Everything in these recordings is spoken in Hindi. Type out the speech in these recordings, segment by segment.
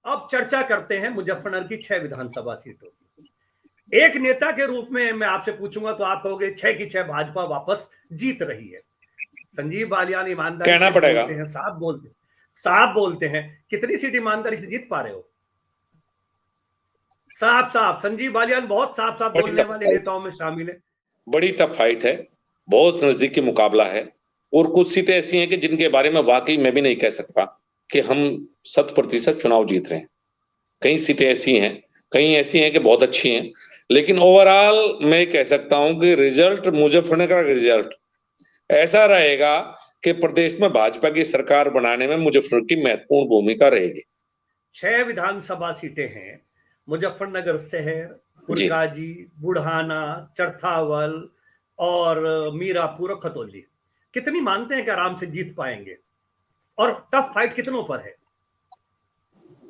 अब चर्चा करते हैं मुजफ्फरनगर की 6 विधानसभा सीटों की। एक नेता के रूप में मैं आपसे पूछूंगा तो आप कहोगे 6 की 6 भाजपा वापस जीत रही है। संजीव बालियान ईमानदारी कहना से पड़ेगा। बोलते हैं, साफ बोलते हैं। कितनी सीट ईमानदारी से जीत पा रहे हो? साफ साफ संजीव बालियान बहुत साफ साफ बड़ी बोलने टफ वाले फाइट, नेताओं में शामिल है। बड़ी टफ फाइट है, बहुत नजदीकी मुकाबला है। और कुछ सीटें ऐसी हैं कि जिनके बारे में वाकई मैं भी नहीं कह सकता कि हम 100% चुनाव जीत रहे हैं। कई सीटें ऐसी हैं, कई ऐसी हैं कि बहुत अच्छी हैं, लेकिन ओवरऑल मैं कह सकता हूं कि रिजल्ट, मुजफ्फरनगर का रिजल्ट ऐसा रहेगा कि प्रदेश में भाजपा की सरकार बनाने में मुजफ्फरनगर की महत्वपूर्ण भूमिका रहेगी। 6 विधानसभा सीटें हैं, मुजफ्फरनगर शहर, जी। पुरकाजी, बुढ़ाना, चरथावल और मीरापुर और खतौली। कितनी मानते हैं कि आराम से जीत पाएंगे? और टफ फाइट कितनों पर है?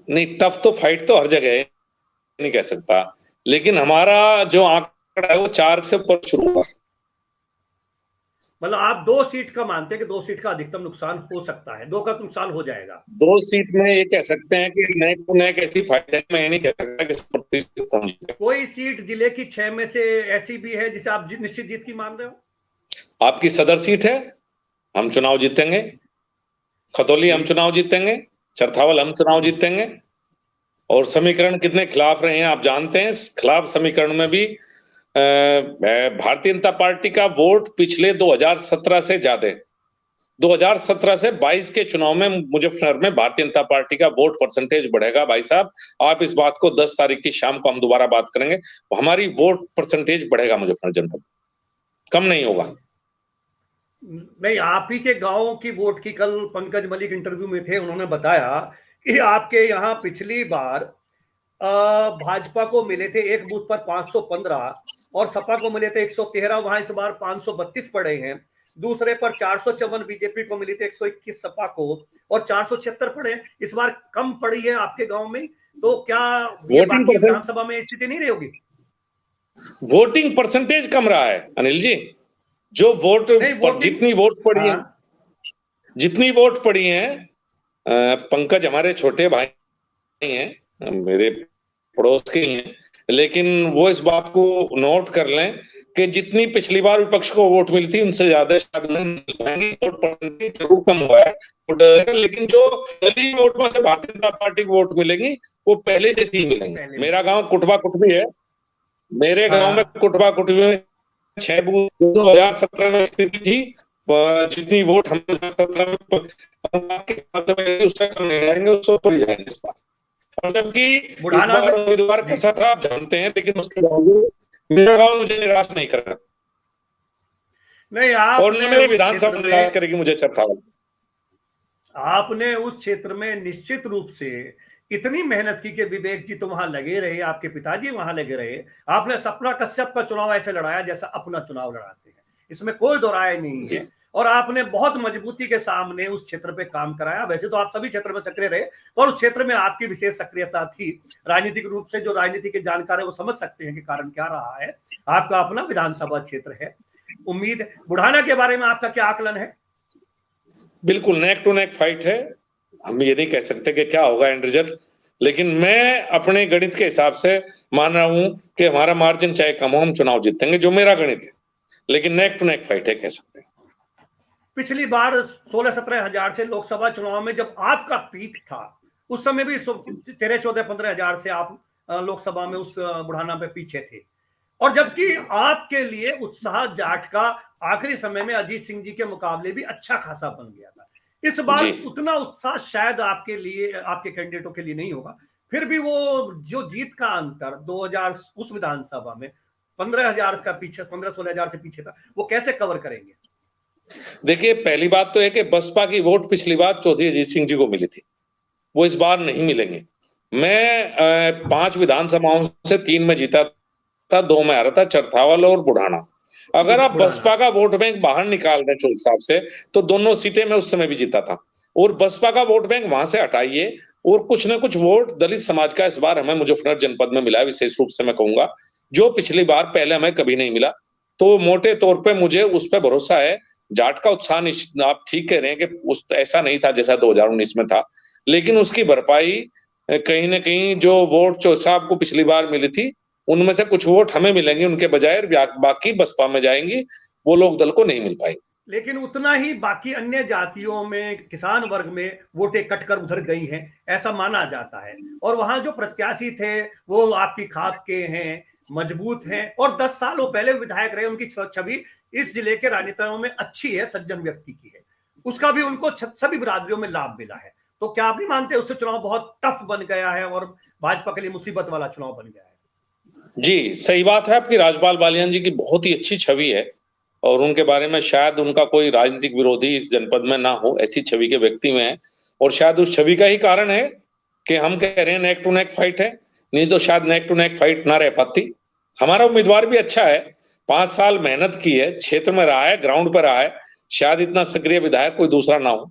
नहीं, टफ तो फाइट तो हर जगह है, नहीं कह सकता, लेकिन हमारा जो आंकड़ा है वो 4 से ऊपर शुरू हुआ। मतलब आप 2 सीट का मानते हैं कि 2 सीट का अधिकतम नुकसान हो सकता है, 2 का नुकसान हो जाएगा। 2 सीट में ये कह सकते हैं कि नेक टू नेक ऐसी फाइट है, मैं ये नहीं कह सकता कि 100% हम जीतेंगे। कोई सीट जिले की 6 में से ऐसी भी है जिसे आप निश्चित जीत की मान रहे हो? आपकी सदर सीट है, हम चुनाव जीतेंगे। खतौली हम जी चुनाव जीतेंगे। चरथावल हम चुनाव जी। जीतेंगे। और समीकरण कितने खिलाफ रहे हैं आप जानते हैं। खिलाफ समीकरण में भी भारतीय जनता पार्टी का वोट पिछले 2017 से ज्यादा है। 2017 से 22 के चुनाव में मुजफ्फरनगर में भारतीय जनता पार्टी का वोट परसेंटेज बढ़ेगा। भाई साहब, आप इस बात को 10 तारीख की शाम को हम दोबारा बात करेंगे। हमारी वोट परसेंटेज बढ़ेगा मुजफ्फरनगर जनपद, कम नहीं होगा। नहीं, आप ही के गांव की वोट की कल पंकज मलिक इंटरव्यू में थे, उन्होंने बताया कि आपके यहाँ पिछली बार भाजपा को मिले थे एक बूथ पर 515 और सपा को मिले थे 113, वहां इस बार 532 पड़े हैं। दूसरे पर 454 बीजेपी को मिली थी, 121 सपा को और 476 पड़े हैं। इस बार कम पड़ी है आपके गांव में, तो क्या ये वोटिंग बाकी परसेंट विधानसभा में स्थिति नहीं रहेगी? वोटिंग परसेंटेज कम रहा है अनिल जी। जो वोट नहीं, पर वोटिंग। जितनी वोट पड़ी है, हाँ। जितनी वोट पड़ी है, पंकज हमारे छोटे भाई हैं, मेरे पड़ोस के ही हैं, लेकिन वो इस बात को नोट कर लें कि जितनी पिछली बार विपक्ष को वोट मिली थी उनसे ज्यादा शायद नहीं मिल पाएंगे। वोट परसेंटेज जरूर कम हुआ है, लेकिन जो दलीय वोट में से भारतीय जनता पार्टी को वोट मिलेंगी वो पहले जैसी ही मिलेंगे। पहले मेरा मिले। गांव कुटबा कुटबी है। मेरे गांव में हाँ। कुटबा कुटबी में 6 बूथ 2017 में स्थिति थी। जितनी वोट हम 2017 में के हिसाब से मिलेगी, उससे कम नहीं जाएंगे, उससे ऊपर ही जाएंगे इस बार। और जबकि इस बुढ़ाना में। बार उम्मीदवार जी। कैसा था आप जानते हैं, लेकिन उसके बावजूद मेरा गांव मुझे निराश नहीं कर रहा नहीं, और न आपने मेरे उस क्षेत्र विधानसभा निराश में करेगी मुझे चरथावल। आपने उस क्षेत्र में निश्चित रूप से इतनी मेहनत की कि विवेक जी तो वहां लगे रहे, आपके पिताजी वहां लगे रहे। आपने सपना कश्यप का चुनाव ऐसे लड़ाया जैसा अपना चुनाव लड़ाते हैं, इसमें कोई दो राय नहीं जी है। और आपने बहुत मजबूती के सामने उस क्षेत्र पे काम कराया। वैसे तो आप सभी क्षेत्र में सक्रिय रहे, और उस क्षेत्र में आपकी विशेष सक्रियता थी। राजनीतिक रूप से जो राजनीति के जानकार है वो समझ सकते हैं कि कारण क्या रहा है। आपका अपना विधानसभा क्षेत्र है। उम्मीद है। बुढ़ाना के बारे में आपका क्या आकलन है? बिल्कुल नेक टू नेक फाइट है। हम ये नहीं कह सकते कि क्या होगा एंड रिजल्ट, लेकिन मैं अपने गणित के हिसाब से मान रहा हूं कि हमारा मार्जिन चाहे कम हो, हम चुनाव जीतेंगे, जो मेरा गणित है। लेकिन नेक टू नेक फाइट है, कह सकते हैं। पिछली बार 16-17 हजार से लोकसभा चुनाव में जब आपका पीक था, उस समय भी 13-14-15 हजार से आप लोकसभा में उस बुढ़ाना पे पीछे थे। और जबकि आपके लिए उत्साह जाट का आखिरी समय में अजीत सिंह जी के मुकाबले भी अच्छा खासा बन गया था। इस बार जी। उतना उत्साह शायद आपके लिए, आपके कैंडिडेटों के लिए नहीं होगा। फिर भी वो जो जीत का अंतर 2000 उस विधानसभा में 15 हजार का पीछे, 15-16 हजार से पीछे था, वो कैसे कवर करेंगे? देखिए, पहली बात तो है कि बसपा की वोट पिछली बार चौधरी अजीत सिंह जी को मिली थी, वो इस बार नहीं मिलेंगे। मैं 5 विधानसभाओं से 3 में जीता था, 2 में हारा था, चरथावल और बुढ़ाना। अगर आप बुढ़ाना। बसपा का वोट बैंक बाहर निकाल दें चौधरी साहब से, तो दोनों सीटें मैं उस समय भी जीता था। और बसपा का वोट बैंक वहां से हटाइए, और कुछ ना कुछ वोट दलित समाज का इस बार हमें मुजफ्फरनगर जनपद में मिला है, विशेष रूप से मैं कहूंगा, जो पिछली बार पहले हमें कभी नहीं मिला। तो मोटे तौर पे मुझे उस पर भरोसा है। जाट का उत्साह आप ठीक कह रहे हैं कि उस ऐसा नहीं था जैसा 2019 में था, लेकिन उसकी भरपाई कहीं ना कहीं जो वोट चौसा आपको पिछली बार मिली थी, उनमें से कुछ वोट हमें मिलेंगे उनके बजाय, बाकी बसपा में जाएंगी, वो लोग दल को नहीं मिल पाएंगे। लेकिन उतना ही बाकी अन्य जातियों में, किसान वर्ग में वोटें कटकर उधर गई हैं, ऐसा माना जाता है। और वहां जो प्रत्याशी थे वो आपकी खाप के हैं, मजबूत हैं, और 10 सालों पहले विधायक रहे। उनकी छवि इस जिले के राजनीतियों में अच्छी है, सज्जन व्यक्ति की है। उसका भी उनको सभी बिरादरियों में लाभ मिला है। तो क्या आप नहीं मानते उससे चुनाव बहुत टफ बन गया है और भाजपा के लिए मुसीबत वाला चुनाव बन गया है? जी सही बात है आपकी। राजपाल बालियान जी की बहुत ही अच्छी छवि है, और उनके बारे में शायद उनका कोई राजनीतिक विरोधी इस जनपद में ना हो, ऐसी छवि के व्यक्ति में है। और शायद उस छवि का ही कारण है कि हम कह रहे हैं नेक टू नेक फाइट है, नहीं तो शायद नेक टू नेक फाइट ना रह पाती। हमारा उम्मीदवार भी अच्छा है, 5 साल मेहनत की है, क्षेत्र में रहा है, ग्राउंड पर रहा है, शायद इतना सक्रिय विधायक कोई दूसरा ना हो।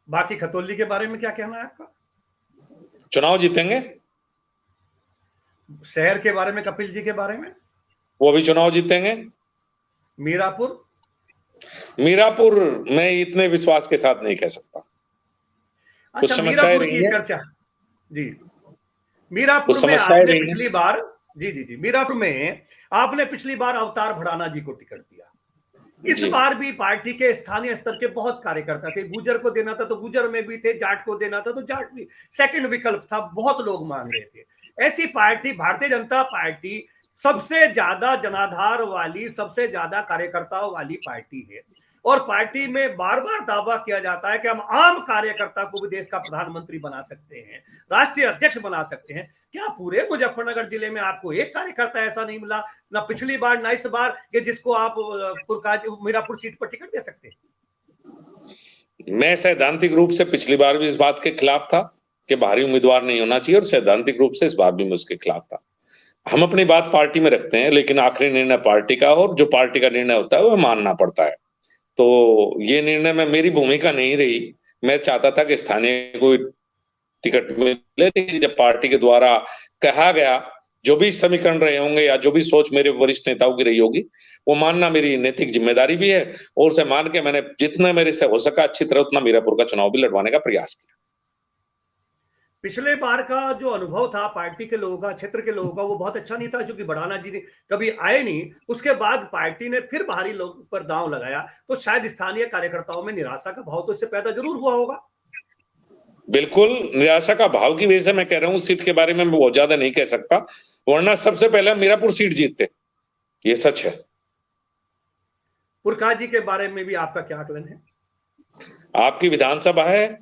बाकी खतौली के बारे में क्या कहना है आपका? चुनाव जीतेंगे। शहर के बारे में, कपिल जी के बारे में? वो भी चुनाव जीतेंगे। मीरापुर? मीरापुर मैं इतने विश्वास के साथ नहीं कह सकता, कुछ अच्छा, समस्याएं मीरापुर रही की है, चर्चा। जी, मीरापुर कुछ में समस्याएं आपने रही है। पिछली बार, जी जी जी, मीरापुर में आपने पिछली बार अवतार भड़ाना जी को टिकट दिया। इस जी बार भी पार्टी के स्थानीय स्तर के बहुत कार्यकर्ता थे। गुजर को देना था तो गुजर में भी थे, जाट को देना था तो जाट भी सेकंड विकल्प था, बहुत लोग मांग रहे थे। ऐसी पार्टी, भारतीय जनता पार्टी, सबसे ज्यादा जनाधार वाली, सबसे ज्यादा कार्यकर्ताओं वाली पार्टी है। और पार्टी में बार बार दावा किया जाता है कि हम आम कार्यकर्ता को भी देश का प्रधानमंत्री बना सकते हैं, राष्ट्रीय अध्यक्ष बना सकते हैं। क्या पूरे मुजफ्फरनगर जिले में आपको एक कार्यकर्ता ऐसा नहीं मिला, ना पिछली बार ना इस बार, कि जिसको आप मीरापुर सीट पर टिकट दे सकते हैं? मैं सैद्धांतिक रूप से पिछली बार भी इस बात के खिलाफ था कि बाहरी उम्मीदवार नहीं होना चाहिए, और सैद्धांतिक रूप से इस बार भी मैं उसके खिलाफ था। हम अपनी बात पार्टी में रखते हैं, लेकिन आखिरी निर्णय पार्टी का, और जो पार्टी का निर्णय होता है वो मानना पड़ता है। तो ये निर्णय में मेरी भूमिका नहीं रही। मैं चाहता था कि स्थानीय कोई टिकट मिले, लेकिन जब पार्टी के द्वारा कहा गया, जो भी समीकरण रहे होंगे या जो भी सोच मेरे वरिष्ठ नेताओं की रही होगी, वो मानना मेरी नैतिक जिम्मेदारी भी है, और उसे मान के मैंने जितना मेरे से हो सका अच्छी तरह उतना मीरापुर का चुनाव भी लड़वाने का प्रयास किया। पिछले बार का जो अनुभव था पार्टी के लोगों का, क्षेत्र के लोगों का, वो बहुत अच्छा नहीं था, क्योंकि बढ़ाना जी ने कभी आए नहीं। उसके बाद पार्टी ने फिर बाहरी लोगों पर दांव लगाया, तो शायद स्थानीय कार्यकर्ताओं में निराशा का भाव तो इससे पैदा जरूर हुआ होगा। बिल्कुल, निराशा का भाव की वजह से मैं कह रहा हूँ, सीट के बारे में मैं बहुत ज्यादा नहीं कह सकता, वरना सबसे पहले मीरापुर सीट जीतते, ये सच है। पुरखा जी के बारे में भी आपका क्या आकलन है? आपकी विधानसभा है,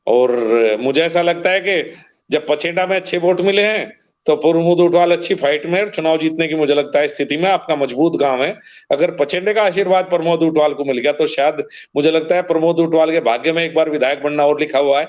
और मुझे ऐसा लगता है कि जब पचेंडा में अच्छे वोट मिले हैं, तो प्रमोद उटवाल अच्छी फाइट में चुनाव जीतने की मुझे लगता है स्थिति में, आपका मजबूत गांव है। अगर पचेंडे का आशीर्वाद प्रमोद उटवाल को मिल गया, तो शायद मुझे लगता है प्रमोद उटवाल के भाग्य में एक बार विधायक बनना और लिखा हुआ है।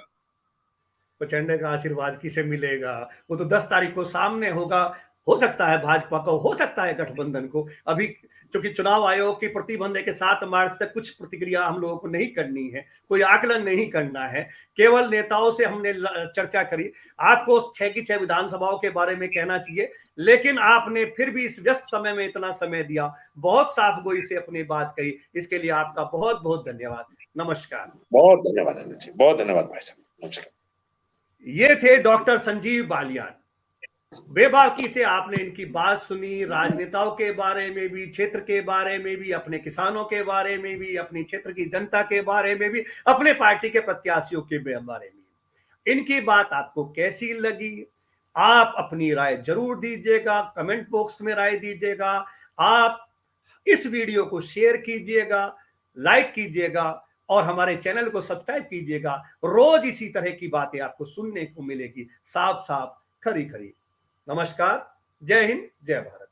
प्रचंड का आशीर्वाद किसे मिलेगा, वो तो 10 तारीख को सामने होगा। हो सकता है भाजपा को, हो सकता है गठबंधन को। अभी क्योंकि चुनाव आयोग की प्रतिबंध है कि 7 मार्च तक कुछ प्रतिक्रिया हम लोगों को नहीं करनी है, कोई आकलन नहीं करना है, केवल नेताओं से हमने चर्चा करी। आपको 6 की 6 विधानसभाओं के बारे में कहना चाहिए, लेकिन आपने फिर भी इस व्यस्त समय में इतना समय दिया, बहुत साफ गोई से अपनी बात कही, इसके लिए आपका बहुत बहुत धन्यवाद। नमस्कार। बहुत धन्यवाद अनिल जी, बहुत धन्यवाद भाई साहब, नमस्कार। ये थे डॉक्टर संजीव बालियान। बेबाकी से आपने इनकी बात सुनी, राजनेताओं के बारे में भी, क्षेत्र के बारे में भी, अपने किसानों के बारे में भी, अपनी क्षेत्र की जनता के बारे में भी, अपने पार्टी के प्रत्याशियों के बारे में। इनकी बात आपको कैसी लगी? आप अपनी राय जरूर दीजिएगा, कमेंट बॉक्स में राय दीजिएगा। आप इस वीडियो को शेयर कीजिएगा, लाइक कीजिएगा, और हमारे चैनल को सब्सक्राइब कीजिएगा। रोज इसी तरह की बातें आपको सुनने को मिलेगी, साफ साफ, खरी खरी। नमस्कार, जय हिंद, जय भारत।